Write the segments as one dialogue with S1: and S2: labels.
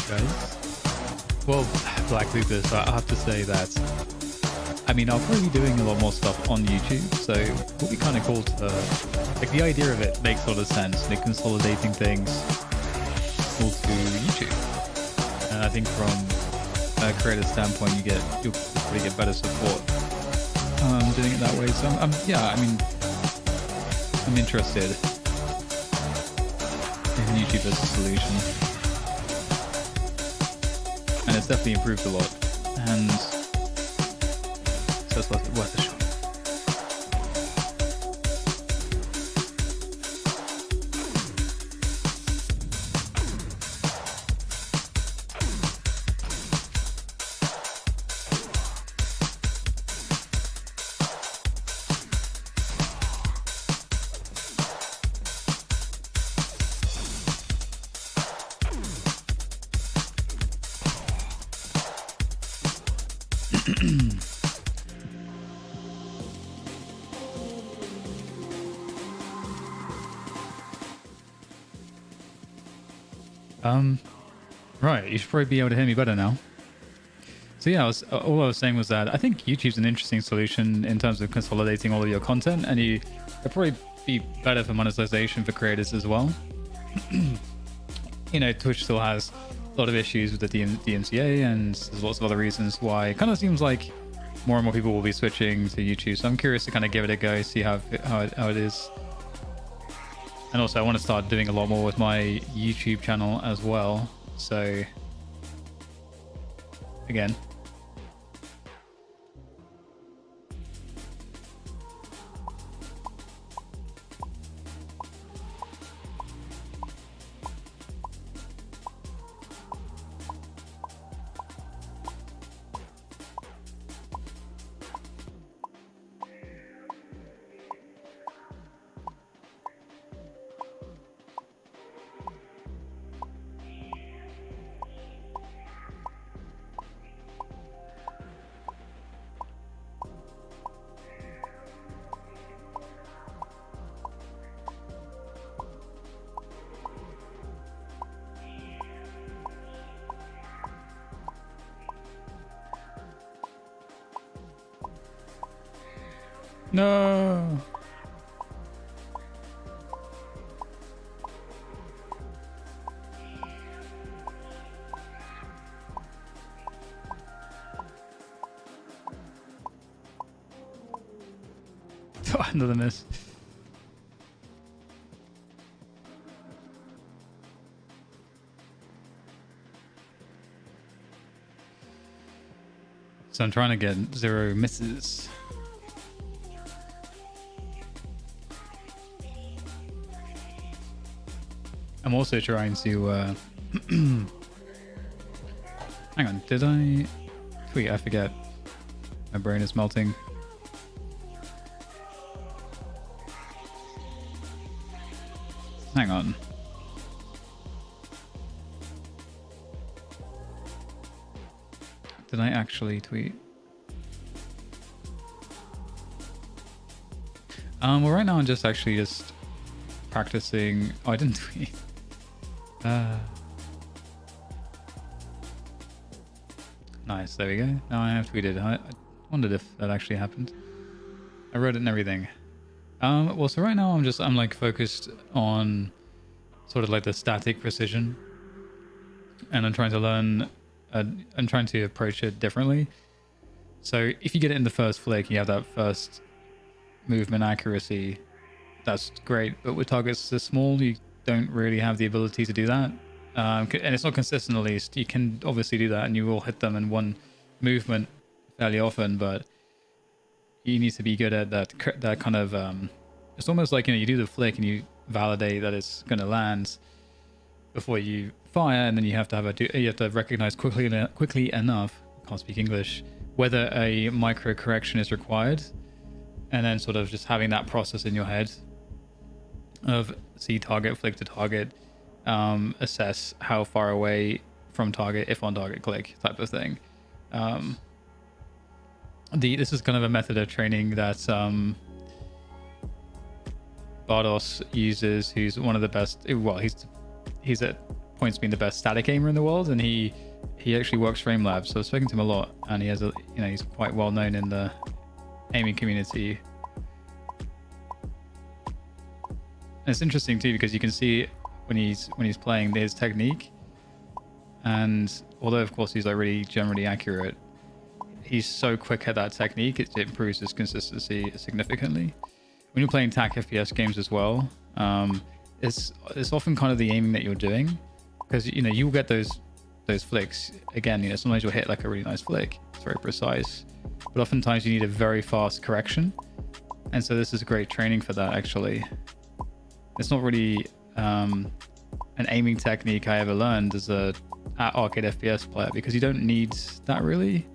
S1: guys. Well, Black Lupus, I have to say that, I mean, I'll probably be doing a lot more stuff on YouTube, so it'll be kind of cool to, like, the idea of it makes a lot of sense, like consolidating things all to YouTube. And I think from a creator standpoint, you'll probably get better support doing it that way. So yeah, I mean, I'm interested in YouTube as a solution, and it's definitely improved a lot, and so it's worth a shot. Right, you should probably be able to hear me better now. So yeah, all I was saying was that I think YouTube's an interesting solution in terms of consolidating all of your content, and it'd probably be better for monetization for creators as well. You know, Twitch still has a lot of issues with the DMCA, and there's lots of other reasons why it kind of seems like more and more people will be switching to YouTube. So I'm curious to kind of give it a go, see how it is. And also I want to start doing a lot more with my YouTube channel as well. So again, no. Another miss. So I'm trying to get 0 misses. I'm also trying to hang on, did I tweet? I forget. My brain is melting. Hang on. Did I actually tweet? Well, right now I'm just practicing. Oh, I didn't tweet. Nice, there we go. Now I have tweeted. I wondered if that actually happened. I wrote it and everything. Well, so right now I'm like focused on sort of like the static precision, and I'm trying to learn. I'm trying to approach it differently. So if you get it in the first flick, you have that first movement accuracy. That's great, but with targets this small, you don't really have the ability to do that, and it's not consistent. At least you can obviously do that, and you will hit them in one movement fairly often, but you need to be good at that kind of it's almost like, you know, you do the flick and you validate that it's going to land before you fire, and then you have to recognize quickly enough, I can't speak English, whether a micro correction is required, and then sort of just having that process in your head of see target, flick to target, assess how far away from target, if on target, click type of thing. This is kind of a method of training that Bardos uses, who's one of the best. Well, he's points being the best static aimer in the world, and he actually works Framelabs, so I've spoken to him a lot, and he has a, you know, he's quite well known in the aiming community. And it's interesting too because you can see when he's playing his technique, and although of course he's like really generally accurate, he's so quick at that technique, it improves his consistency significantly. When you're playing TAC FPS games as well, it's often kind of the aiming that you're doing, because you know you'll get those flicks again. You know, sometimes you'll hit like a really nice flick, it's very precise, but oftentimes you need a very fast correction, and so this is great training for that. Actually, it's not really an aiming technique I ever learned as a arcade FPS player, because you don't need that really,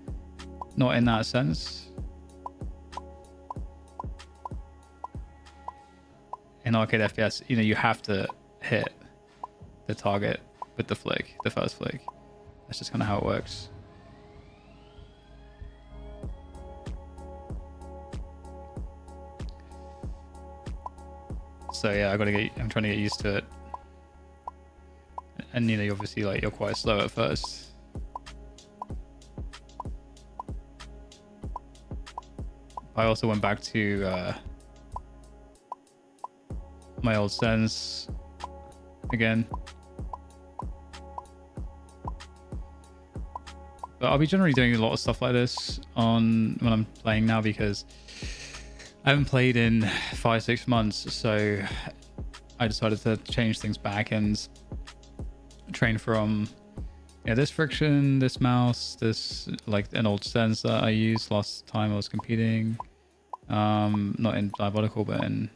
S1: not in that sense. In arcade FPS, you know, you have to hit the target with the flick, the first flick. That's just kind of how it works. So yeah, I'm trying to get used to it. And you know, obviously like you're quite slow at first. I also went back to my old Sens again. But I'll be generally doing a lot of stuff like this when I'm playing now, because I haven't played in 5-6 months, so I decided to change things back and train from this friction, this mouse, this like an old Sens that I used last time I was competing, not in Diabolical but in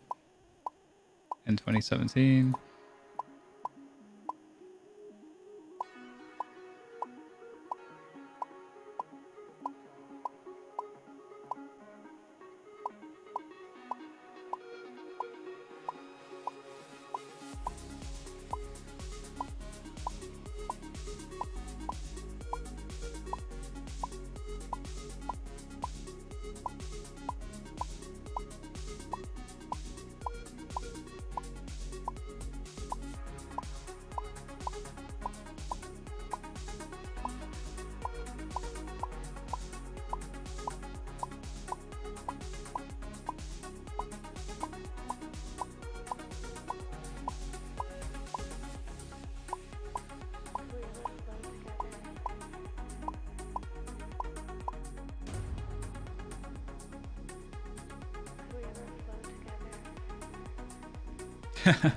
S1: 2017.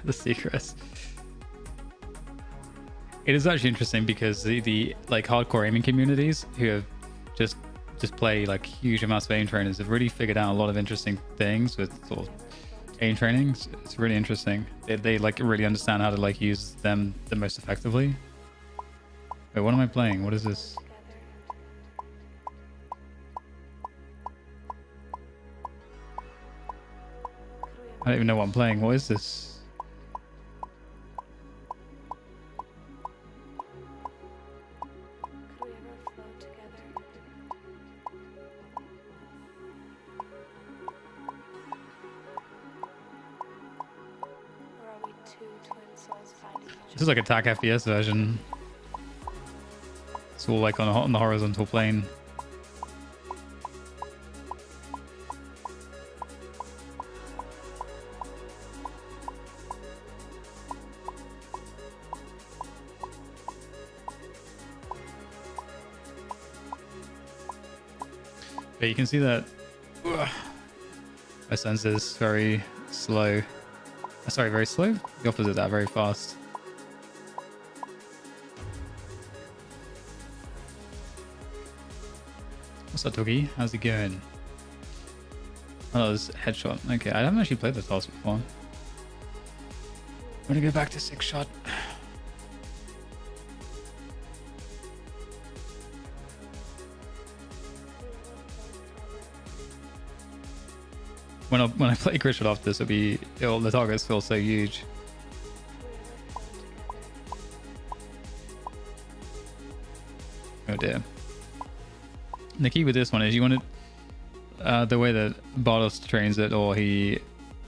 S1: The secrets. It is actually interesting because the like hardcore aiming communities who have just play like huge amounts of aim trainers have really figured out a lot of interesting things with sort of aim trainings. It's really interesting. They like really understand how to like use them the most effectively. Wait, what am I playing? What is this? I don't even know what I'm playing. What is this? This is like a TAC FPS version. It's all like on the horizontal plane. But you can see that my sense is very slow. Sorry, very slow? The opposite of that, very fast. What's up, Doggy? How's it going? Oh, this headshot. Okay, I haven't actually played the task before. I'm gonna go back to 6-shot. When I play Gridshot after this, the targets feel so huge. Oh dear. And the key with this one is you want to, the way that Bartos trains it, or he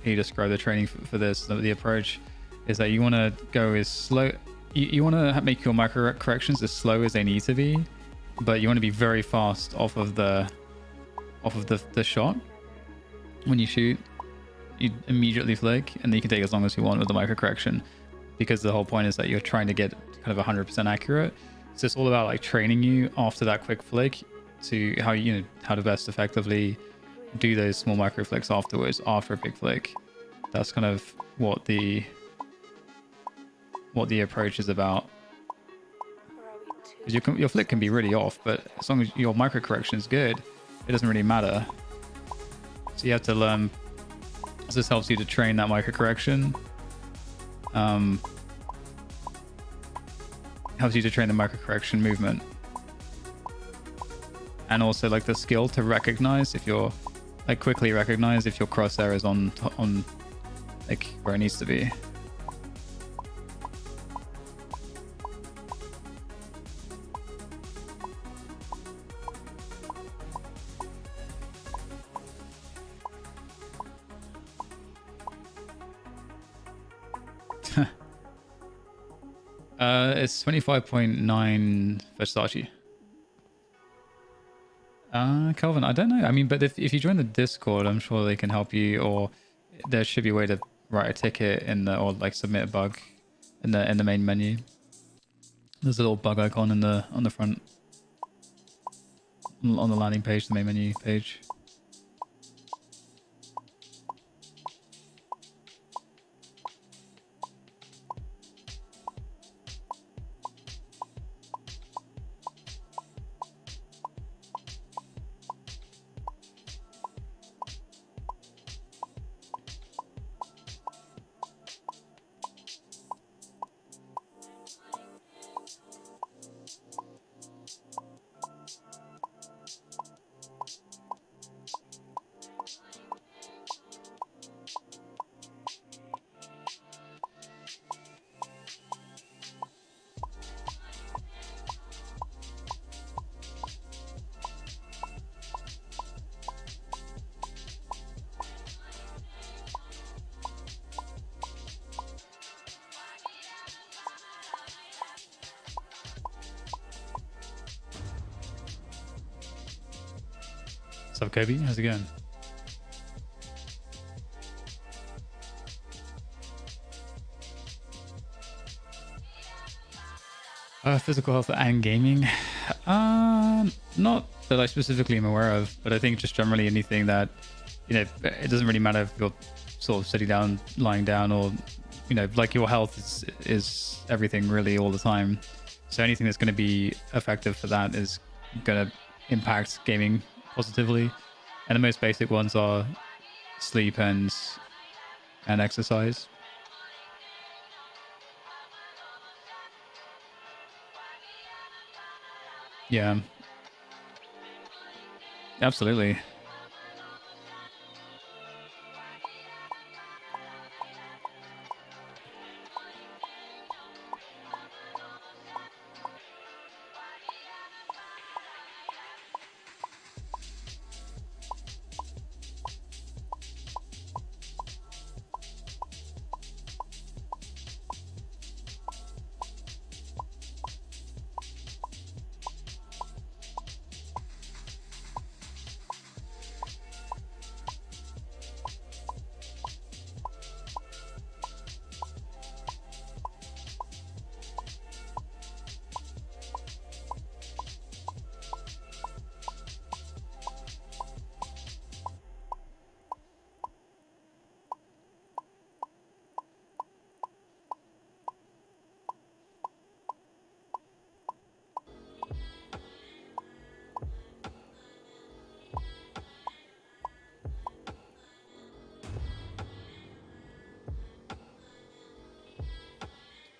S1: described the training for this, the approach is that you want to go as slow you want to make your micro corrections as slow as they need to be, but you want to be very fast off of the shot. When you shoot, you immediately flick, and then you can take as long as you want with the micro correction, because the whole point is that you're trying to get kind of 100% accurate. So it's all about like training you after that quick flick to how to best effectively do those small micro flicks afterwards, after a big flick. That's kind of what the approach is about. Because your flick can be really off, but as long as your micro correction is good, it doesn't really matter. So you have to learn. This helps you to train that micro correction. Helps you to train the micro correction movement, and also like the skill to recognize if you're like quickly recognize if your crosshair is on like where it needs to be. It's 25.9 Versace. Calvin, I don't know. I mean, but if you join the Discord, I'm sure they can help you, or there should be a way to write a ticket in the, or like submit a bug in the main menu. There's a little bug icon on the front, on the landing page, the main menu page. What's up, Kobe? How's it going? Physical health and gaming. Not that I specifically am aware of, but I think just generally anything that, it doesn't really matter if you're sort of sitting down, lying down, or, like your health is everything really all the time. So anything that's going to be effective for that is going to impact gaming positively. And the most basic ones are sleep and exercise. Yeah, absolutely.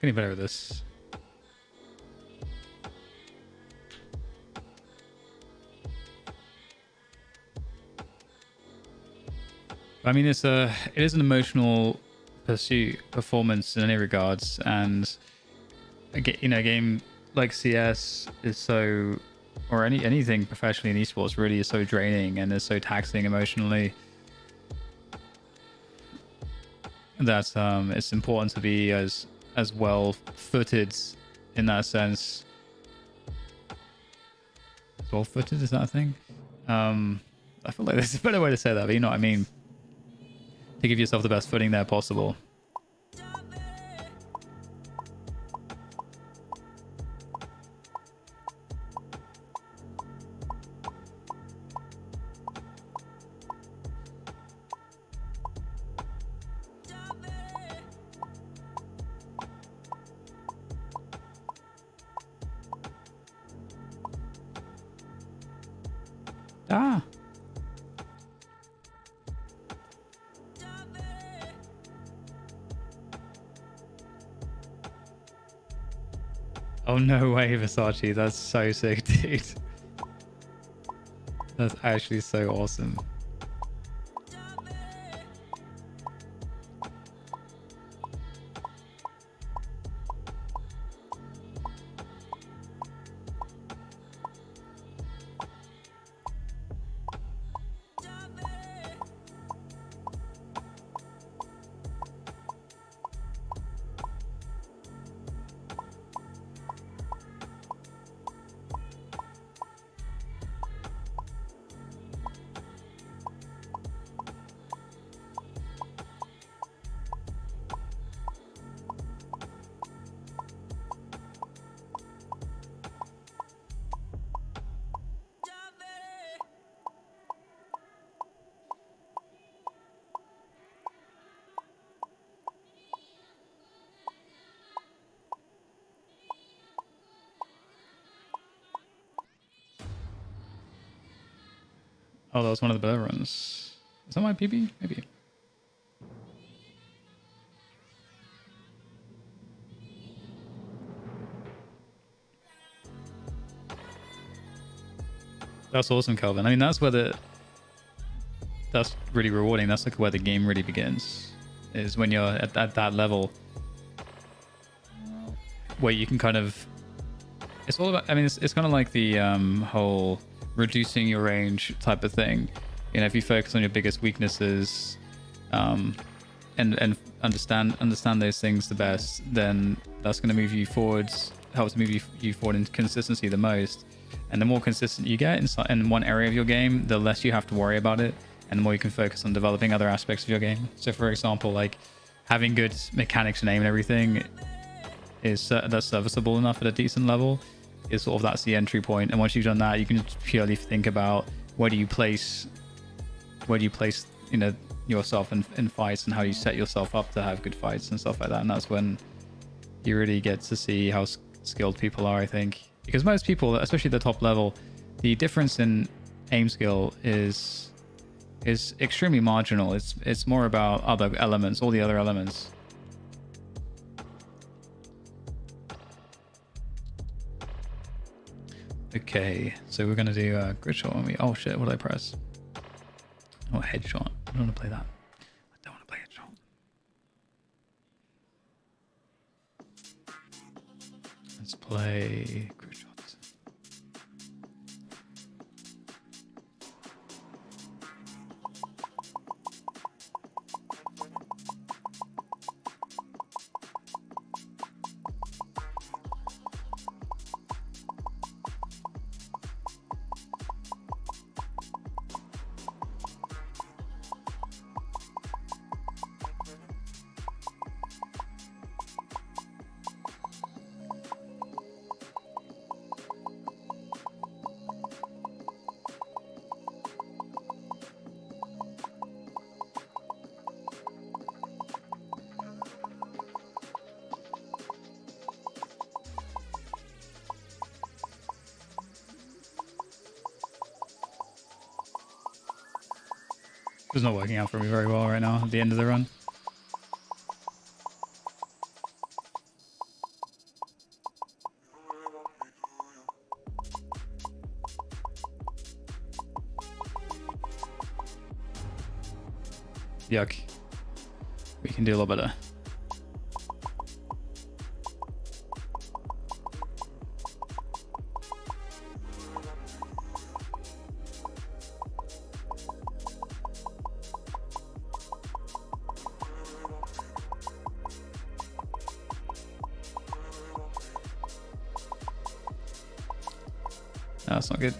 S1: Getting better with this. I mean, it is an emotional pursuit, performance in any regards, and a game like CS is so, or anything professionally in esports really is so draining and is so taxing emotionally that it's important to be as as well footed in that sense. As well footed, is that a thing? I feel like there's a better way to say that, but you know what I mean. To give yourself the best footing there possible. Ah. Oh, no way, Versace. That's so sick, dude. That's actually so awesome. Oh, that was one of the better runs. Is that my PB? Maybe. That's awesome, Calvin. I mean, that's really rewarding. That's like where the game really begins, is when you're at that level where you can kind of, it's all about, I mean, it's kind of like the whole reducing your range type of thing. You know, if you focus on your biggest weaknesses and understand those things the best, then that's going to move you forwards, helps move you forward in consistency the most. And the more consistent you get in one area of your game, the less you have to worry about it, and the more you can focus on developing other aspects of your game. So for example, like having good mechanics and aim and everything is that's serviceable enough at a decent level, is sort of, that's the entry point. And once you've done that, you can just purely think about where do you place you know, yourself in fights, and how you set yourself up to have good fights and stuff like that. And that's when you really get to see how skilled people are, I think. Because most people, especially the top level, the difference in aim skill is extremely marginal. It's more about other elements, all the other elements. Okay, so we're gonna do a grid shot when we. Oh shit! What did I press? Oh, headshot. I don't want to play that. I don't want to play headshot. Let's play grid shots. It's not working out for me very well right now at the end of the run. Yuck. We can do a little better. That's not good.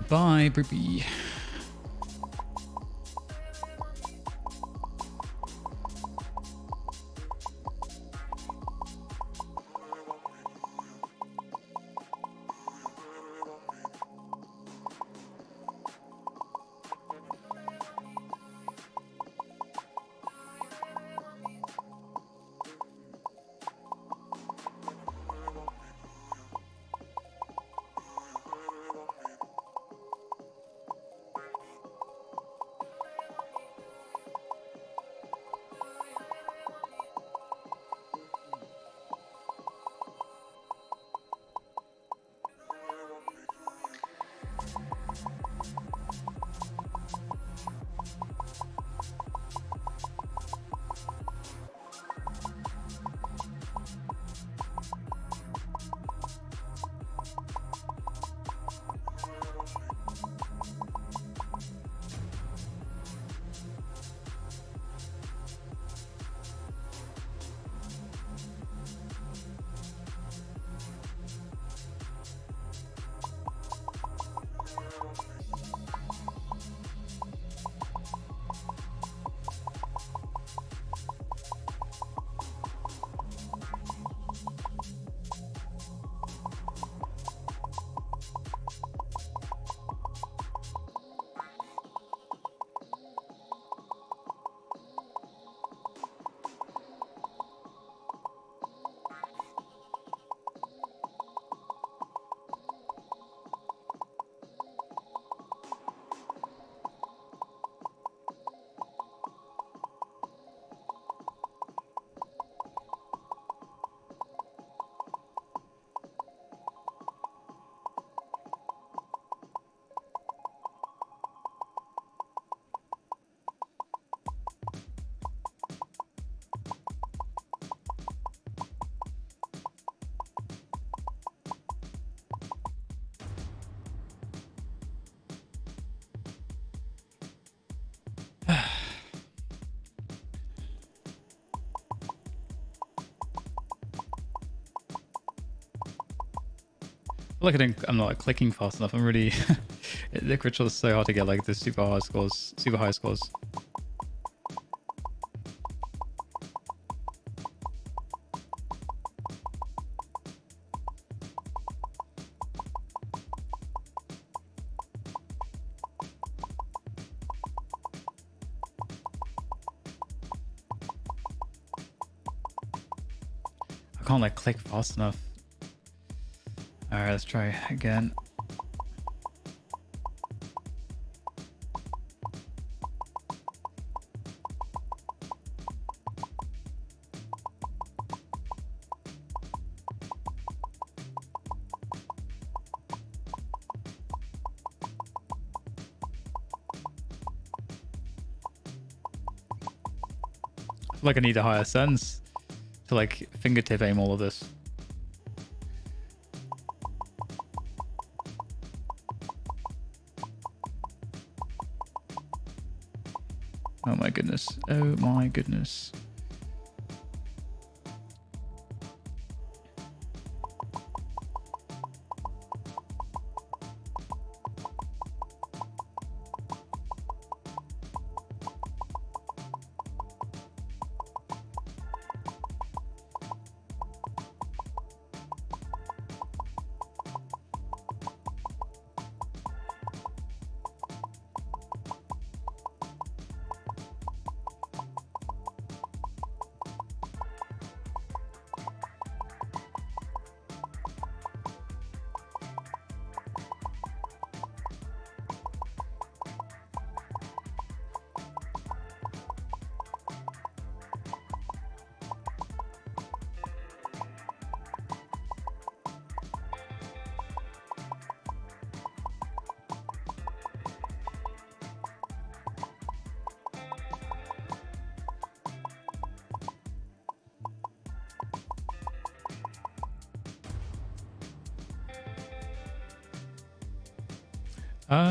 S1: Bye, Brippy. Look, I'm not clicking fast enough. I'm really the critical is so hard to get like the super high scores, super high scores. I can't like click fast enough. All right, let's try again. I feel like I need a higher sense to like fingertip aim all of this. Oh my goodness. Oh my goodness.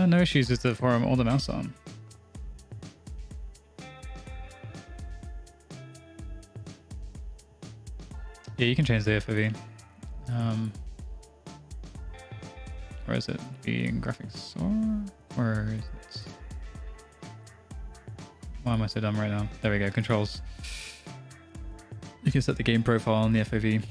S1: No issues with the forum or the mouse arm. Yeah, you can change the FOV. Where is it? Being graphics or where is it? Why am I so dumb right now? There we go, controls. You can set the game profile on the FOV.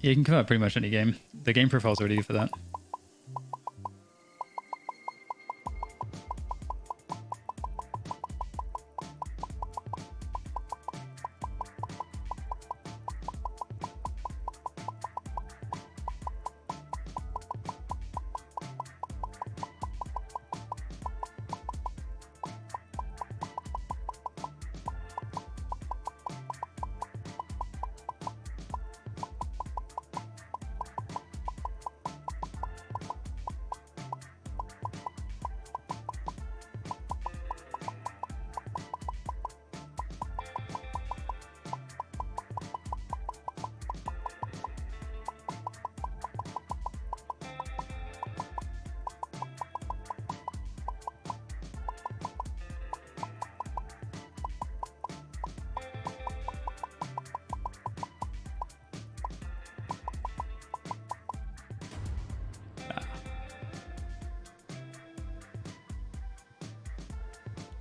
S1: Yeah, you can convert pretty much any game. The game profile's already for that.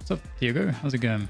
S1: What's up, Diego? How's it going?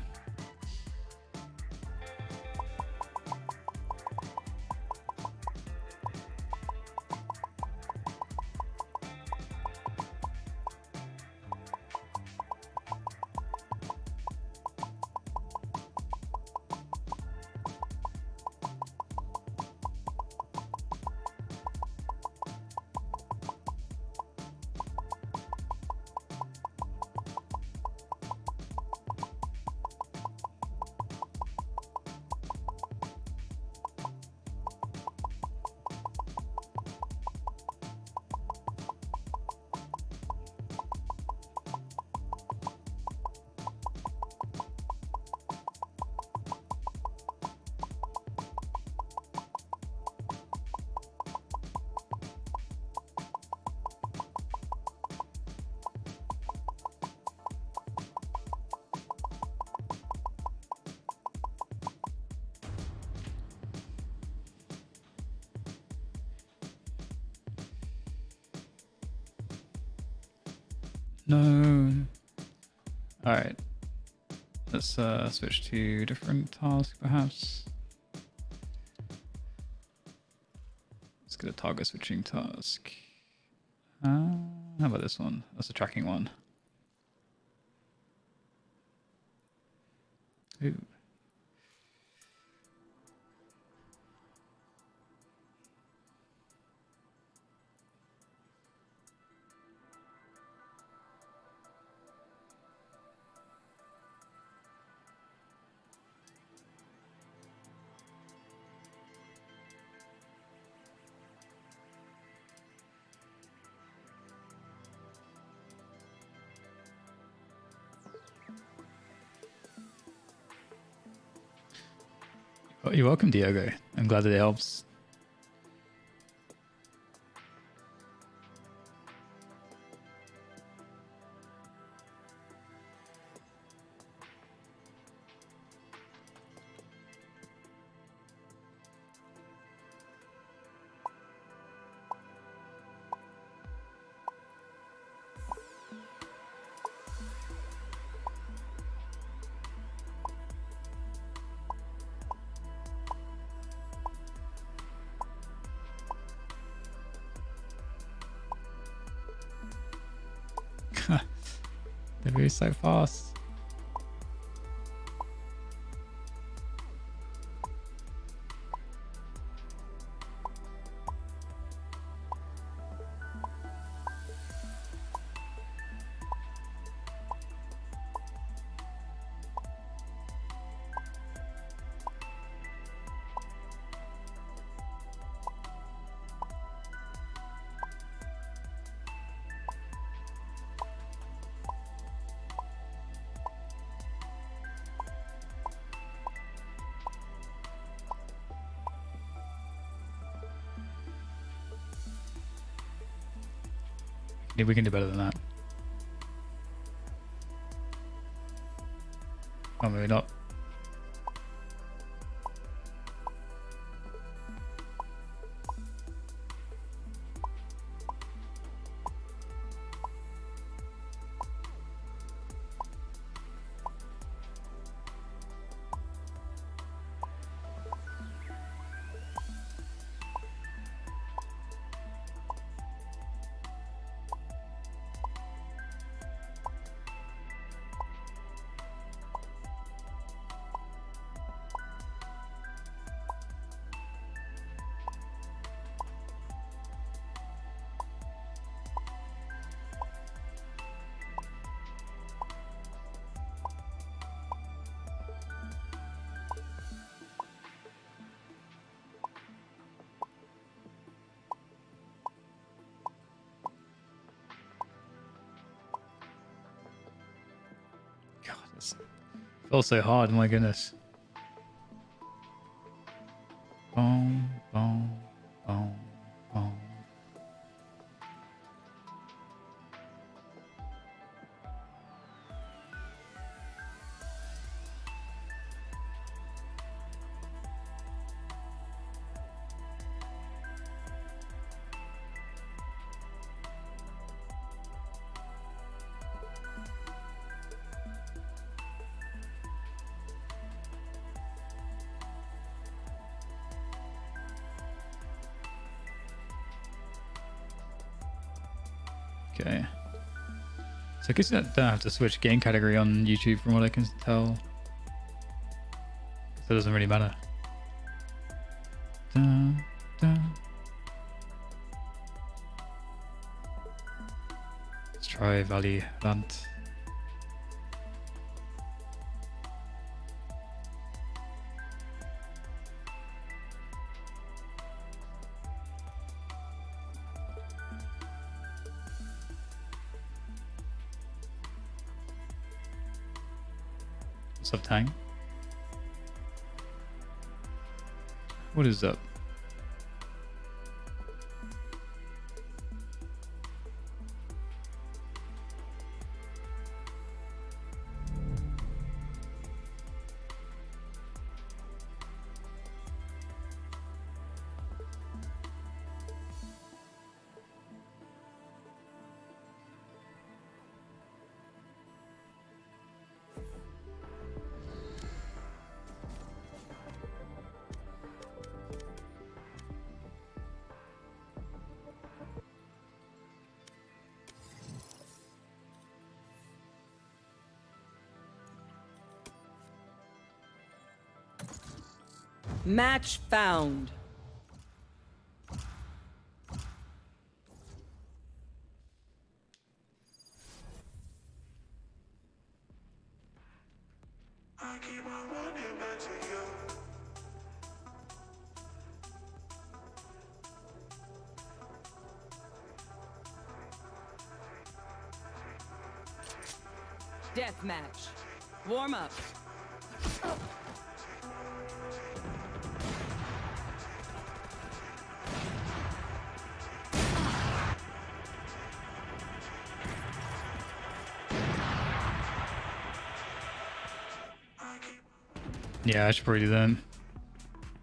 S1: No. All right. Let's switch to different task, perhaps. Let's get a target switching task. How about this one? That's a tracking one. Ooh. Oh, you're welcome, Diogo. I'm glad that it helps. They move so fast. We can do better than that. Oh, maybe not. God, this feels so hard. My goodness. Boom, boom, boom, boom. Okay. So I guess you don't have to switch game category on YouTube from what I can tell. So it doesn't really matter. Dun, dun. Let's try Valley Land. What's up, Tang? What is up?
S2: Match found.
S3: I keep on running back to you.
S2: Deathmatch. Warm up.
S1: Yeah, I should probably do that.